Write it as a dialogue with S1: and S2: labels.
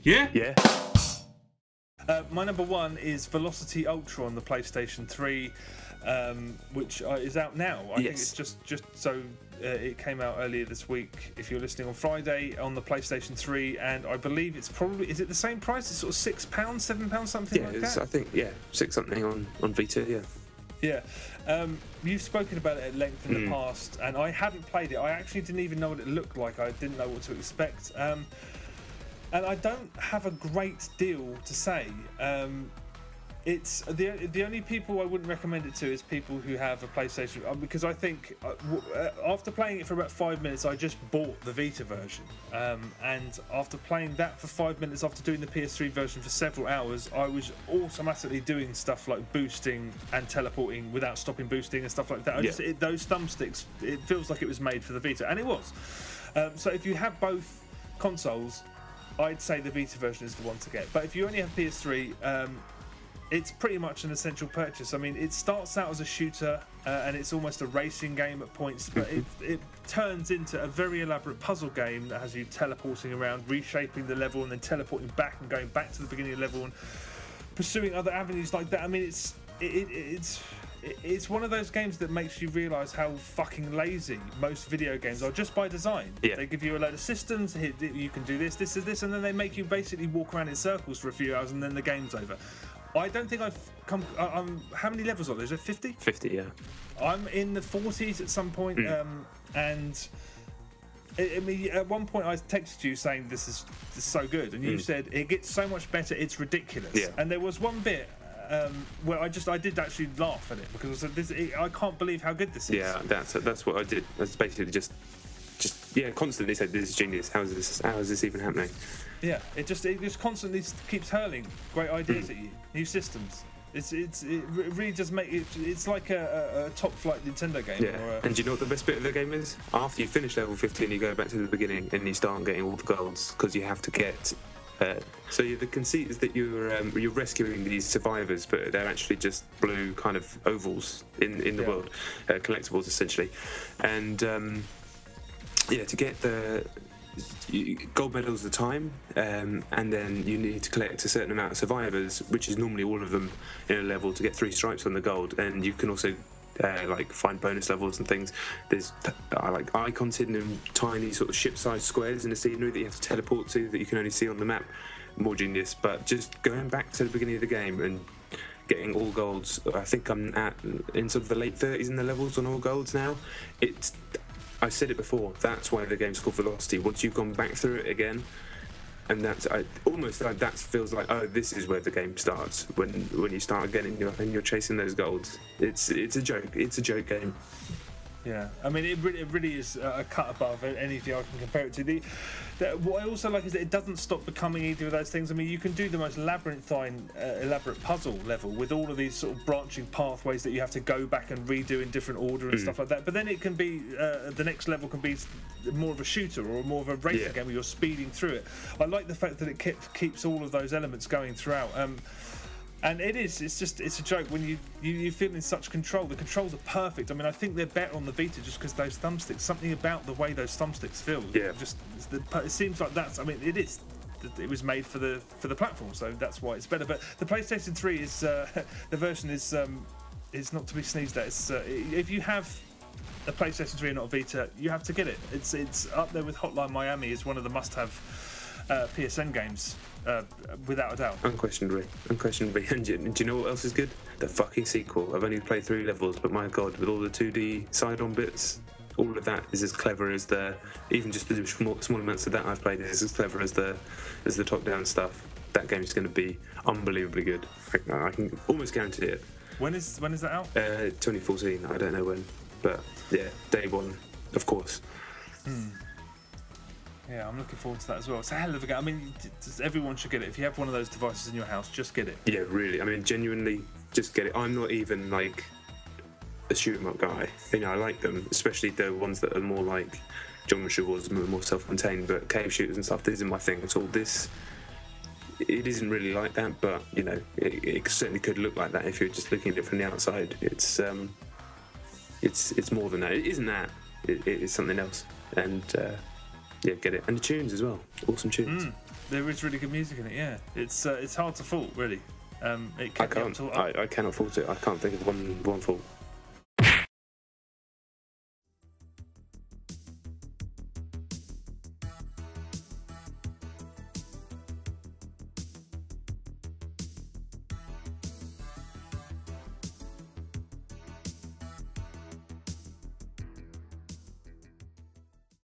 S1: Yeah?
S2: Yeah.
S3: My number one is Velocity Ultra on the PlayStation 3, which is out now. I think it's just so it came out earlier this week. If you're listening on Friday on the PlayStation 3, and I believe it's probably, is it the same price? It's sort of £6, £7, something like that.
S2: I think six something on Vita. Yeah.
S3: Yeah, you've spoken about it at length in the past, and I hadn't played it. I actually didn't even know what it looked like. I didn't know what to expect. And I don't have a great deal to say. It's the only people I wouldn't recommend it to is people who have a PlayStation, because I think after playing it for about 5 minutes, I just bought the Vita version, and after playing that for 5 minutes, after doing the PS3 version for several hours, I was automatically doing stuff like boosting and teleporting without stopping boosting and stuff like that. Those thumbsticks, it feels like it was made for the Vita, and it was. So if you have both consoles, I'd say the Vita version is the one to get. But if you only have PS3, it's pretty much an essential purchase. I mean, it starts out as a shooter, and it's almost a racing game at points, but it turns into a very elaborate puzzle game that has you teleporting around, reshaping the level, and then teleporting back and going back to the beginning of the level and pursuing other avenues like that. I mean, it's one of those games that makes you realise how fucking lazy most video games are, just by design.
S2: Yeah.
S3: They give you a load of systems, you can do this, and then they make you basically walk around in circles for a few hours, and then the game's over. I don't think I've come. How many levels are there? Is it 50?
S2: 50, yeah.
S3: I'm in the 40s at some point, and I mean, at one point I texted you saying this is so good, and you said it gets so much better, it's ridiculous.
S2: Yeah.
S3: And there was one bit where I did actually laugh at it, because I said, I can't believe how good this is.
S2: Yeah, that's what I did. That's basically just constantly said, this is genius. How is this even happening?
S3: Yeah, it just constantly keeps hurling great ideas at you, new systems. It really does make it. It's like a top flight Nintendo game.
S2: Yeah. And do you know what the best bit of the game is? After you finish level 15, you go back to the beginning and you start getting all the golds, because you have to get. So the conceit is that you're rescuing these survivors, but they're actually just blue kind of ovals in the world, collectibles essentially, and to get the gold medals at a time, and then you need to collect a certain amount of survivors, which is normally all of them in a level, to get 3 stripes on the gold. And you can also find bonus levels and things. There's icons hidden in tiny sort of ship-sized squares in the scenery that you have to teleport to, that you can only see on the map. More genius. But just going back to the beginning of the game and getting all golds, I think I'm in sort of the late 30s in the levels on all golds now. I've said it before, that's why the game's called Velocity. Once you've gone back through it again, and that feels like, oh, this is where the game starts, when you start again and you're chasing those golds. It's a joke. It's a joke game.
S3: Yeah, I mean, it really is a cut above anything I can compare it to. What I also like is that it doesn't stop becoming either of those things. I mean, you can do the most labyrinthine, elaborate puzzle level with all of these sort of branching pathways that you have to go back and redo in different order and stuff like that. But then it can be, the next level can be more of a shooter or more of a racing game where you're speeding through it. I like the fact that it keeps all of those elements going throughout. And it's a joke when you feel in such control. The controls are perfect. I mean, I think they're better on the Vita just because those thumbsticks, something about the way those thumbsticks feel. Yeah. It seems like that's. I mean, it is. It was made for the platform, so that's why it's better. But the PlayStation 3 is the version is not to be sneezed at. It's if you have a PlayStation 3 and not a Vita, you have to get it. It's up there with Hotline Miami as one of the must-have PSN games. Without a doubt. Unquestionably.
S2: And do you know what else is good? The fucking sequel. I've only played 3 levels, but my god, with all the 2D side-on bits, all of that is as clever as even just the small amounts of that I've played is as clever as the top-down stuff. That game's going to be unbelievably good. I can almost guarantee it.
S3: When is that out?
S2: 2014. I don't know when, but yeah, day one, of course.
S3: Yeah, I'm looking forward to that as well. It's a hell of a game. I mean, everyone should get it. If you have one of those devices in your house, just get it. Yeah,
S2: really. I mean, genuinely, just get it. I'm not even like a shoot 'em up guy. I like them, especially the ones that are more like Geometry Wars, more self-contained. But cave shooters and stuff, this isn't my thing at all. It isn't really like that, but it certainly could look like that if you're just looking at it from the outside. It's more than that. It isn't that. It is something else. And yeah, get it. And the tunes as well. Awesome tunes.
S3: There is really good music in it. Yeah, it's hard to fault, really. It
S2: I cannot fault it. I can't think of one fault.